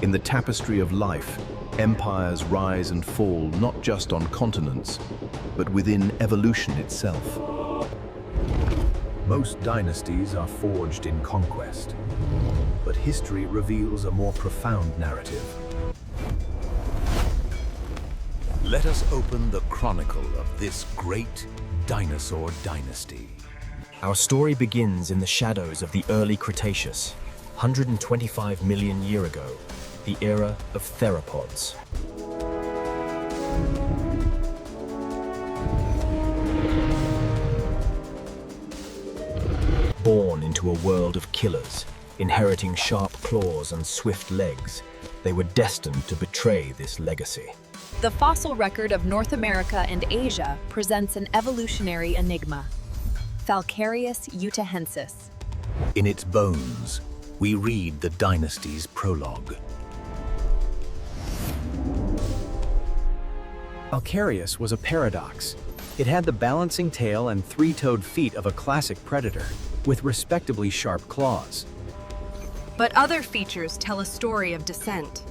In the tapestry of life, empires rise and fall not just on continents, but within evolution itself. Most dynasties are forged in conquest, but history reveals a more profound narrative. Let us open the chronicle of this great dinosaur dynasty. Our story begins in the shadows of the early Cretaceous, 125 million years ago, the era of theropods. Born into a world of killers, inheriting sharp claws and swift legs, they were destined to betray this legacy. The fossil record of North America and Asia presents an evolutionary enigma. Falcarius utahensis. In its bones, we read the dynasty's prologue. Falcarius was a paradox. It had the balancing tail and three-toed feet of a classic predator, with respectably sharp claws. But other features tell a story of descent.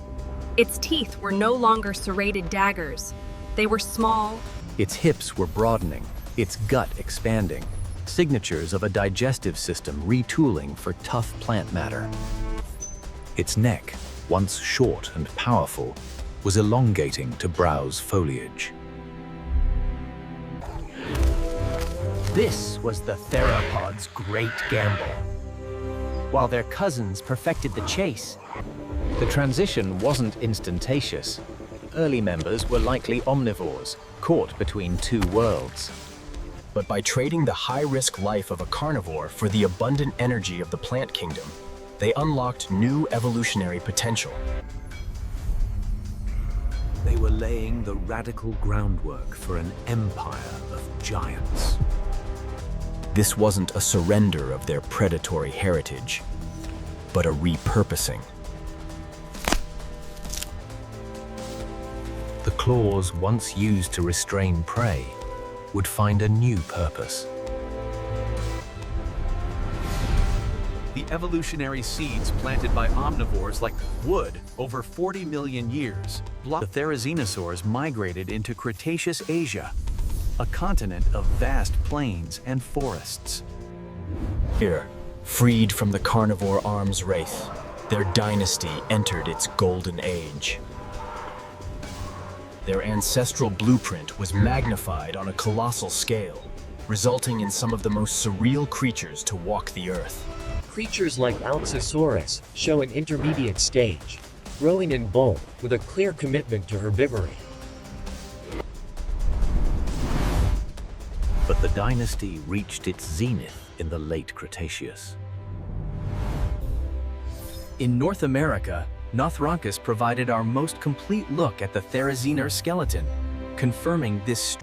Its teeth were no longer serrated daggers. They were small. Its hips were broadening, its gut expanding, signatures of a digestive system retooling for tough plant matter. Its neck, once short and powerful, was elongating to browse foliage. This was the theropod's great gamble. While their cousins perfected the chase, the transition wasn't instantaneous. Early members were likely omnivores, caught between two worlds. But by trading the high-risk life of a carnivore for the abundant energy of the plant kingdom, they unlocked new evolutionary potential. They were laying the radical groundwork for an empire of giants. This wasn't a surrender of their predatory heritage, but a repurposing. The claws once used to restrain prey would find a new purpose. The evolutionary seeds planted by omnivores like wood over 40 million years. The Therizinosaurs migrated into Cretaceous Asia, a continent of vast plains and forests. Here, freed from the carnivore arms race, their dynasty entered its golden age. Their ancestral blueprint was magnified on a colossal scale, resulting in some of the most surreal creatures to walk the earth. Creatures like Allosaurus show an intermediate stage, growing in bulk with a clear commitment to herbivory. But the dynasty reached its zenith in the late Cretaceous. In North America, Nothronychus provided our most complete look at the Therizinosaur skeleton, confirming this.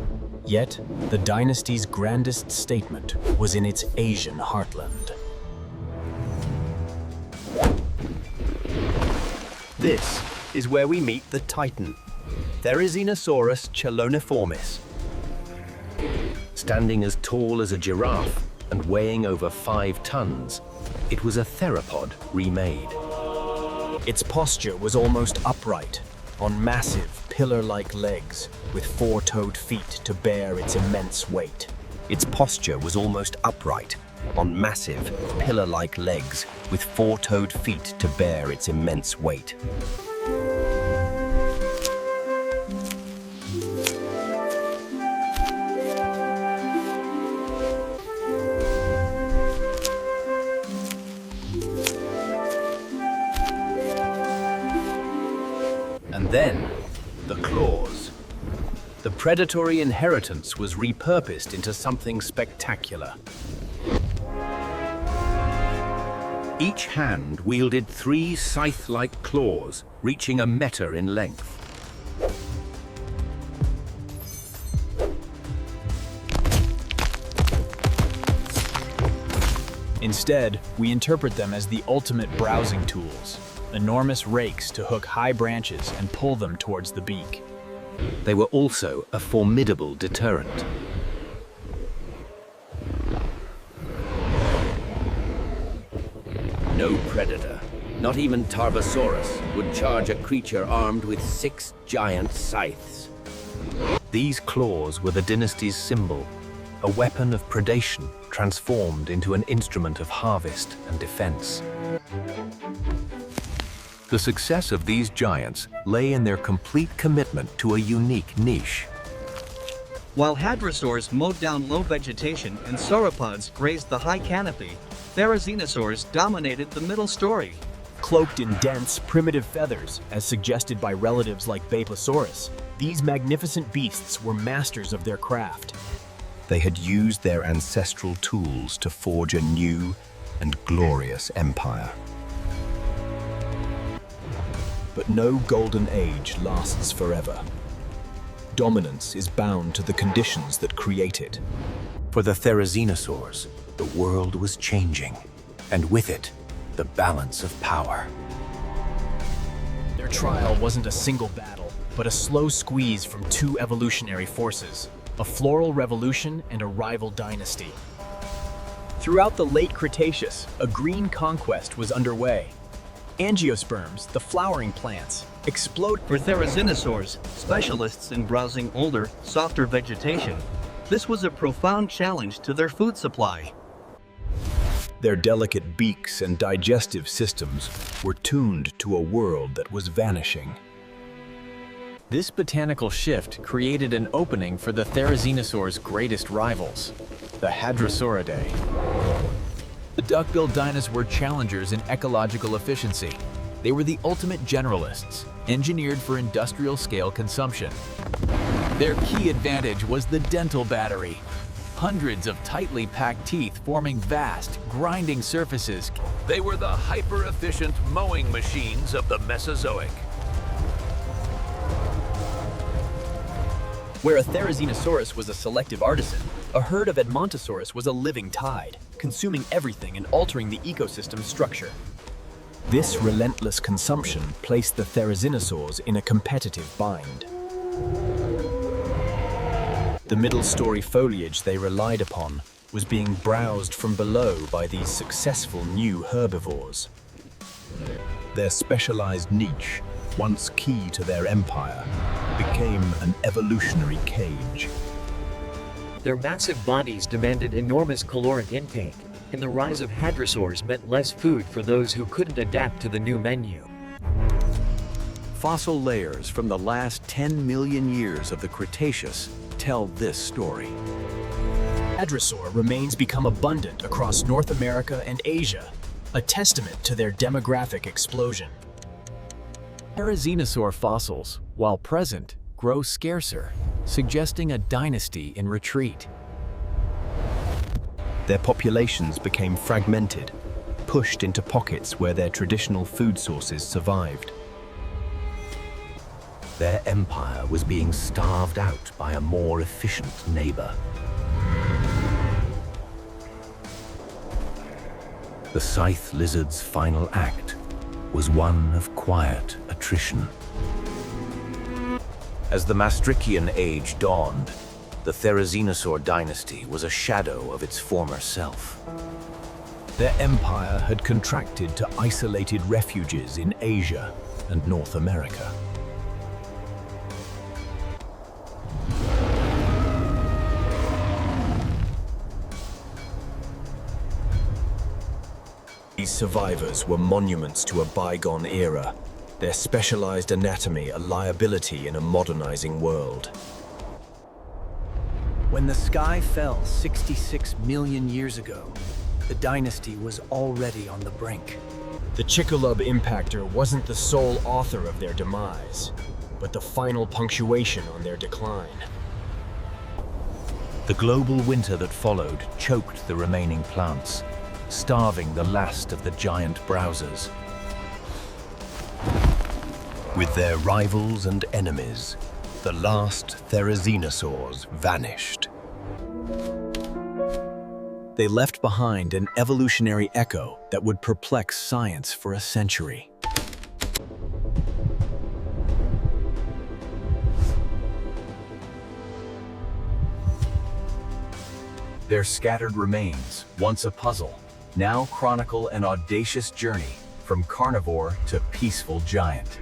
Yet, the dynasty's grandest statement was in its Asian heartland. This is where we meet the titan, Therizinosaurus cheloniformis. Standing as tall as a giraffe and weighing over 5 tons, it was a theropod remade. Its posture was almost upright, on massive, pillar-like legs, with 4-toed feet to bear its immense weight. Its posture was almost upright, on massive, pillar-like legs, with 4-toed feet to bear its immense weight. And then, the claws. The predatory inheritance was repurposed into something spectacular. Each hand wielded 3 scythe-like claws, reaching a meter in length. Instead, we interpret them as the ultimate browsing tools, enormous rakes to hook high branches and pull them towards the beak. They were also a formidable deterrent. No predator, Not even Tarbosaurus would charge a creature armed with 6 giant scythes. These claws were the dynasty's symbol, a weapon of predation transformed into an instrument of harvest and defense. The success of these giants lay in their complete commitment to a unique niche. While hadrosaurs mowed down low vegetation and sauropods grazed the high canopy, Therizinosaurs dominated the middle story. Cloaked in dense, primitive feathers, as suggested by relatives like Baplosaurus, these magnificent beasts were masters of their craft. They had used their ancestral tools to forge a new and glorious empire. But no golden age lasts forever. Dominance is bound to the conditions that create it. For the Therizinosaurs, the world was changing, and with it, the balance of power. Their trial wasn't a single battle, but a slow squeeze from 2 evolutionary forces, a floral revolution and a rival dynasty. Throughout the late Cretaceous, a green conquest was underway. Angiosperms, the flowering plants, exploded. For Therizinosaurs, specialists in browsing older, softer vegetation, this was a profound challenge to their food supply. Their delicate beaks and digestive systems were tuned to a world that was vanishing. This botanical shift created an opening for the Therizinosaurs' greatest rivals, the Hadrosauridae. The duck-billed dinos were challengers in ecological efficiency. They were the ultimate generalists, engineered for industrial-scale consumption. Their key advantage was the dental battery. Hundreds of tightly packed teeth forming vast, grinding surfaces. They were the hyper-efficient mowing machines of the Mesozoic. Where a Therizinosaurus was a selective artisan, a herd of Edmontosaurus was a living tide, consuming everything and altering the ecosystem structure. This relentless consumption placed the Therizinosaurs in a competitive bind. The middle-story foliage they relied upon was being browsed from below by these successful new herbivores. Their specialized niche, once key to their empire, became an evolutionary cage. Their massive bodies demanded enormous caloric intake, and the rise of hadrosaurs meant less food for those who couldn't adapt to the new menu. Fossil layers from the last 10 million years of the Cretaceous tell this story. Hadrosaur remains become abundant across North America and Asia, a testament to their demographic explosion. Therizinosaur fossils, while present, grow scarcer, suggesting a dynasty in retreat. Their populations became fragmented, pushed into pockets where their traditional food sources survived. Their empire was being starved out by a more efficient neighbor. The scythe lizard's final act was one of quiet attrition. As the Maastrichtian Age dawned, the Therizinosaur dynasty was a shadow of its former self. Their empire had contracted to isolated refuges in Asia and North America. These survivors were monuments to a bygone era, their specialized anatomy a liability in a modernizing world. When the sky fell 66 million years ago, the dynasty was already on the brink. The Chicxulub impactor wasn't the sole author of their demise, but the final punctuation on their decline. The global winter that followed choked the remaining plants, starving the last of the giant browsers. With their rivals and enemies, the last Therizinosaurs vanished. They left behind an evolutionary echo that would perplex science for a century. Their scattered remains, once a puzzle, now chronicle an audacious journey from carnivore to peaceful giant.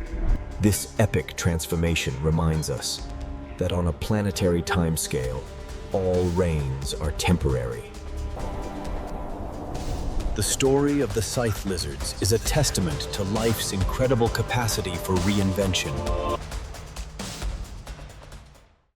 This epic transformation reminds us that on a planetary timescale, all reigns are temporary. The story of the scythe lizards is a testament to life's incredible capacity for reinvention.